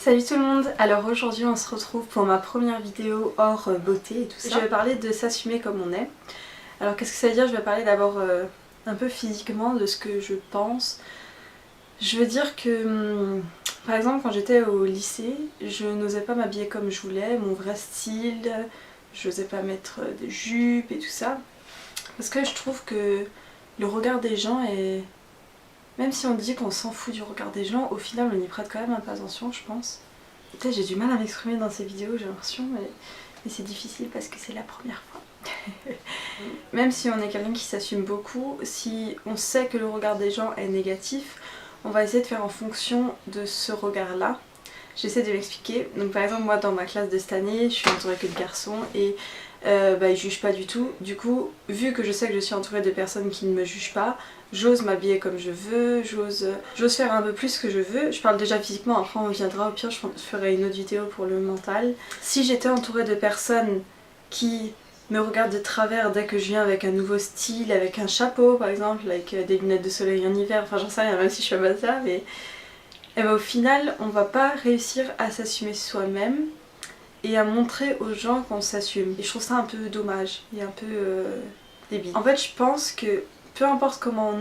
Salut tout le monde. Alors aujourd'hui on se retrouve pour ma première vidéo hors beauté et tout ça. Je vais parler de s'assumer comme on est. Alors qu'est-ce que ça veut dire? Je vais parler d'abord un peu physiquement de ce que je pense. Je veux dire que par exemple quand j'étais au lycée, je n'osais pas m'habiller comme je voulais, mon vrai style, je n'osais pas mettre des jupes et tout ça. Parce que je trouve que le regard des gens est... Même si on dit qu'on s'en fout du regard des gens, au final on y prête quand même un peu attention, je pense. Peut-être j'ai du mal à m'exprimer dans ces vidéos, j'ai l'impression, mais c'est difficile parce que c'est la première fois. Même si on est quelqu'un qui s'assume beaucoup, si on sait que le regard des gens est négatif, on va essayer de faire en fonction de ce regard-là. J'essaie de m'expliquer. Donc par exemple moi dans ma classe de cette année, je suis entourée que de garçons et ils jugent pas du tout. Du coup, vu que je sais que je suis entourée de personnes qui ne me jugent pas, j'ose m'habiller comme je veux, j'ose faire un peu plus ce que je veux. Je parle déjà physiquement, après on reviendra, au pire je ferai une autre vidéo pour le mental. Si j'étais entourée de personnes qui me regardent de travers dès que je viens avec un nouveau style, avec un chapeau par exemple, avec des lunettes de soleil en hiver, enfin j'en sais rien même si je suis à ça, mais au final on va pas réussir à s'assumer soi-même et à montrer aux gens qu'on s'assume. Et je trouve ça un peu dommage et un peu débile. En fait je pense que peu importe comment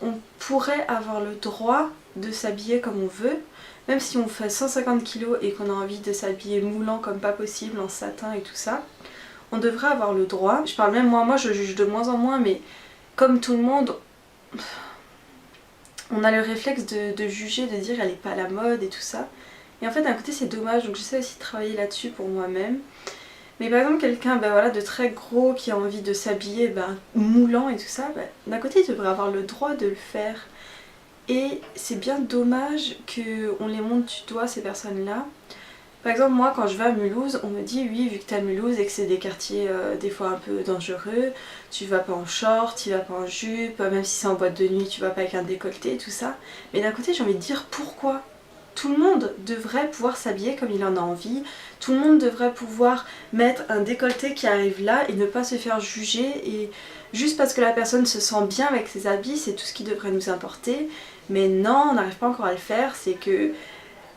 on pourrait avoir le droit de s'habiller comme on veut, même si on fait 150 kg et qu'on a envie de s'habiller moulant comme pas possible, en satin et tout ça, on devrait avoir le droit. Je parle même moi je juge de moins en moins, mais comme tout le monde, on a le réflexe de juger, de dire elle est pas à la mode et tout ça. Et en fait d'un côté c'est dommage, donc j'essaie aussi de travailler là-dessus pour moi-même. Mais par exemple quelqu'un de très gros qui a envie de s'habiller moulant et tout ça, d'un côté il devrait avoir le droit de le faire. Et c'est bien dommage qu'on les monte du doigt ces personnes-là. Par exemple moi quand je vais à Mulhouse, on me dit oui vu que t'es à Mulhouse et que c'est des quartiers des fois un peu dangereux, tu vas pas en short, tu vas pas en jupe, même si c'est en boîte de nuit tu vas pas avec un décolleté et tout ça. Mais d'un côté j'ai envie de dire pourquoi ? Tout le monde devrait pouvoir s'habiller comme il en a envie, tout le monde devrait pouvoir mettre un décolleté qui arrive là et ne pas se faire juger, et juste parce que la personne se sent bien avec ses habits, c'est tout ce qui devrait nous importer. Mais non, on n'arrive pas encore à le faire, c'est que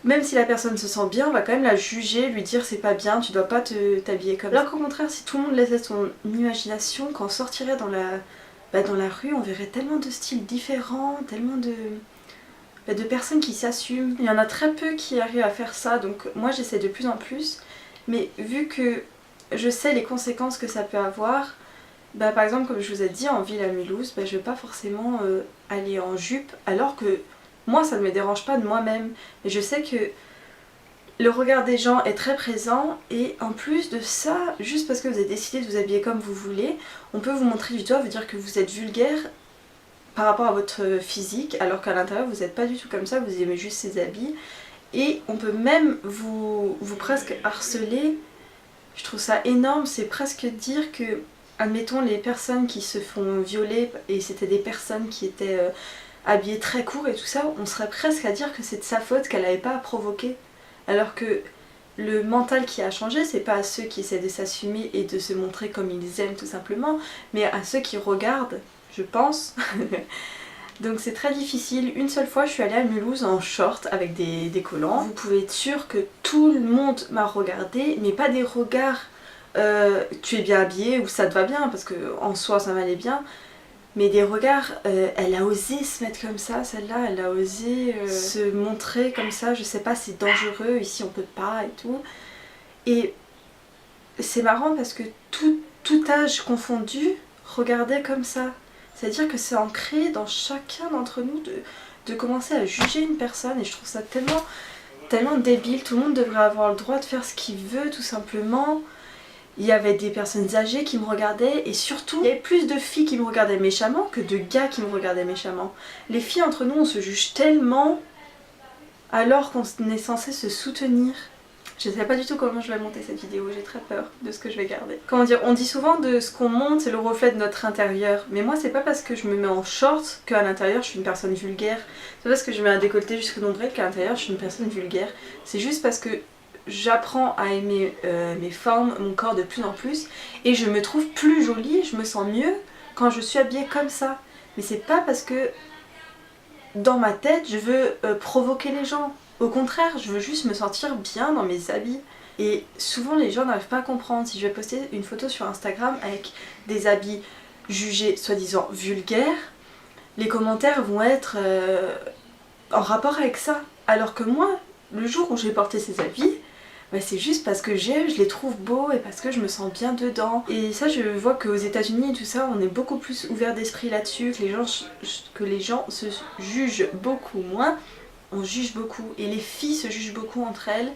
même si la personne se sent bien, on va quand même la juger, lui dire c'est pas bien, tu dois pas t'habiller comme ça. Alors qu'au contraire, si tout le monde laissait son imagination, quand on sortirait dans la rue, on verrait tellement de styles différents, tellement de personnes qui s'assument. Il y en a très peu qui arrivent à faire ça, donc moi j'essaie de plus en plus. Mais vu que je sais les conséquences que ça peut avoir, par exemple comme je vous ai dit en ville à Mulhouse, je vais pas forcément aller en jupe, alors que moi ça ne me dérange pas de moi-même. Et je sais que le regard des gens est très présent, et en plus de ça, juste parce que vous avez décidé de vous habiller comme vous voulez, on peut vous montrer du doigt, vous dire que vous êtes vulgaire par rapport à votre physique, alors qu'à l'intérieur vous n'êtes pas du tout comme ça, vous aimez juste ces habits. Et on peut même vous presque harceler. Je trouve ça énorme, c'est presque dire que, admettons les personnes qui se font violer, et c'était des personnes qui étaient habillées très court et tout ça, on serait presque à dire que c'est de sa faute, qu'elle n'avait pas à provoquer. Alors que le mental qui a changé, c'est pas à ceux qui essaient de s'assumer et de se montrer comme ils aiment tout simplement, mais à ceux qui regardent, je pense. Donc c'est très difficile. Une seule fois je suis allée à Mulhouse en short avec des collants. Vous pouvez être sûr que tout le monde m'a regardé, mais pas des regards tu es bien habillée ou ça te va bien, parce que en soi ça m'allait bien, mais des regards elle a osé se mettre comme ça, celle-là, elle a osé se montrer comme ça, je sais pas, c'est dangereux, ici on peut pas et tout. Et c'est marrant parce que tout âge confondu regardait comme ça. C'est-à-dire que c'est ancré dans chacun d'entre nous de commencer à juger une personne, et je trouve ça tellement débile. Tout le monde devrait avoir le droit de faire ce qu'il veut tout simplement. Il y avait des personnes âgées qui me regardaient, et surtout il y avait plus de filles qui me regardaient méchamment que de gars qui me regardaient méchamment. Les filles entre nous on se juge tellement alors qu'on est censé se soutenir. Je sais pas du tout comment je vais monter cette vidéo, j'ai très peur de ce que je vais garder. Comment dire, on dit souvent de ce qu'on monte c'est le reflet de notre intérieur, mais moi c'est pas parce que je me mets en short qu'à l'intérieur je suis une personne vulgaire, c'est pas parce que je mets un décolleté jusqu'au nombril qu'à l'intérieur je suis une personne vulgaire, c'est juste parce que j'apprends à aimer mes formes, mon corps de plus en plus, et je me trouve plus jolie, je me sens mieux quand je suis habillée comme ça. Mais c'est pas parce que dans ma tête je veux provoquer les gens. Au contraire, je veux juste me sentir bien dans mes habits. Et souvent les gens n'arrivent pas à comprendre. Si je vais poster une photo sur Instagram avec des habits jugés soi-disant vulgaires, les commentaires vont être en rapport avec ça. Alors que moi, le jour où j'ai porté ces habits, bah c'est juste parce que j'aime, je les trouve beaux et parce que je me sens bien dedans. Et ça, je vois qu'aux États-Unis et tout ça, on est beaucoup plus ouvert d'esprit là-dessus, que les gens se jugent beaucoup moins. On juge beaucoup et les filles se jugent beaucoup entre elles.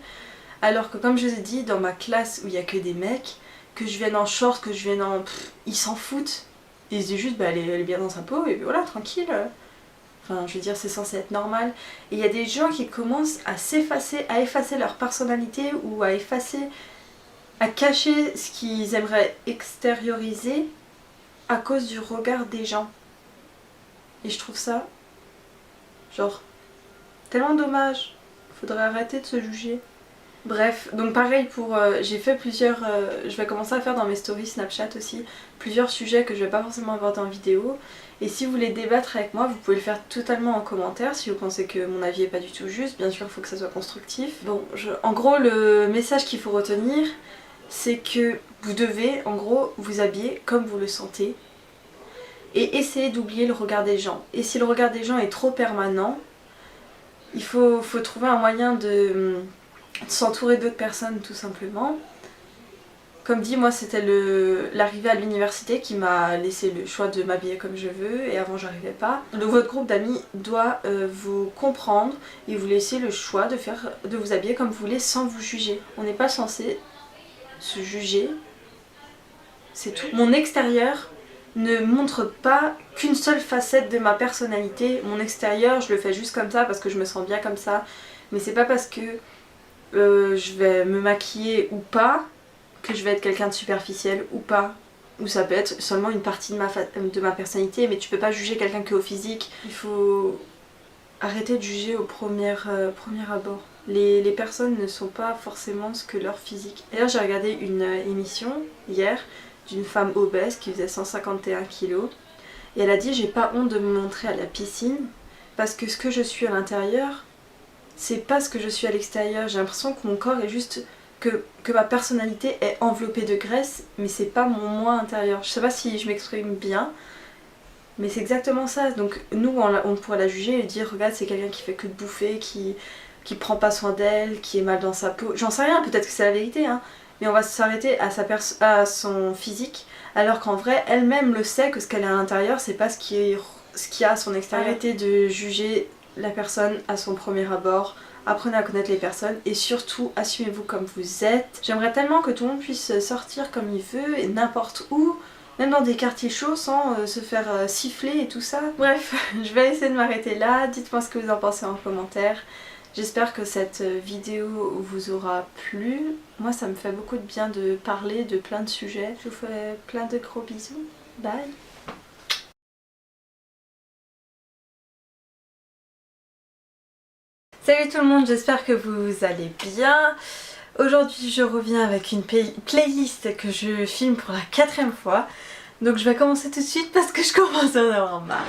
Alors que comme je vous ai dit, dans ma classe où il y a que des mecs, que je vienne en short, que je vienne en... ils s'en foutent. Ils se disent juste, bah elle est bien dans sa peau et puis voilà, tranquille. Enfin, je veux dire, c'est censé être normal. Et il y a des gens qui commencent à s'effacer, à effacer leur personnalité ou à effacer, à cacher ce qu'ils aimeraient extérioriser à cause du regard des gens. Et je trouve ça, genre, tellement dommage. Faudrait arrêter de se juger. Bref, donc pareil pour... j'ai fait plusieurs... je vais commencer à faire dans mes stories Snapchat aussi plusieurs sujets que je vais pas forcément aborder en vidéo. Et si vous voulez débattre avec moi, vous pouvez le faire totalement en commentaire si vous pensez que mon avis est pas du tout juste. Bien sûr, il faut que ça soit constructif. Bon, en gros, le message qu'il faut retenir, c'est que vous devez, en gros, vous habiller comme vous le sentez. Et essayer d'oublier le regard des gens. Et si le regard des gens est trop permanent, il faut trouver un moyen de s'entourer d'autres personnes tout simplement. Comme dit, moi c'était l'arrivée à l'université qui m'a laissé le choix de m'habiller comme je veux et avant j'arrivais pas. Votre groupe d'amis doit vous comprendre et vous laisser le choix de vous habiller comme vous voulez sans vous juger. On n'est pas censé se juger, c'est tout. Mon extérieur ne montre pas qu'une seule facette de ma personnalité. Mon extérieur, je le fais juste comme ça parce que je me sens bien comme ça, mais c'est pas parce que je vais me maquiller ou pas, que je vais être quelqu'un de superficiel ou pas. Ou ça peut être seulement une partie de ma personnalité, mais tu peux pas juger quelqu'un que au physique. Il faut arrêter de juger au premier abord. Les personnes ne sont pas forcément ce que leur physique. D'ailleurs j'ai regardé une émission hier d'une femme obèse qui faisait 151 kg et elle a dit j'ai pas honte de me montrer à la piscine parce que ce que je suis à l'intérieur c'est pas ce que je suis à l'extérieur. J'ai l'impression que mon corps est juste... Que ma personnalité est enveloppée de graisse, mais c'est pas mon moi intérieur. Je sais pas si je m'exprime bien, mais c'est exactement ça. Donc nous, on pourrait la juger et dire regarde, c'est quelqu'un qui fait que de bouffer, qui prend pas soin d'elle, qui est mal dans sa peau. J'en sais rien, peut-être que c'est la vérité, hein. Mais on va s'arrêter à son physique, alors qu'en vrai, elle-même le sait que ce qu'elle a à l'intérieur, c'est pas ce qu'il y a à son extérieur. Arrêtez de juger la personne à son premier abord. Apprenez à connaître les personnes et surtout assumez-vous comme vous êtes. J'aimerais tellement que tout le monde puisse sortir comme il veut et n'importe où, même dans des quartiers chauds sans se faire siffler et tout ça. Bref, je vais essayer de m'arrêter là. Dites-moi ce que vous en pensez en commentaire. J'espère que cette vidéo vous aura plu. Moi ça me fait beaucoup de bien de parler de plein de sujets. Je vous fais plein de gros bisous. Bye. Salut tout le monde, j'espère que vous allez bien. Aujourd'hui je reviens avec une playlist que je filme pour la 4e fois. Donc je vais commencer tout de suite parce que je commence à en avoir marre.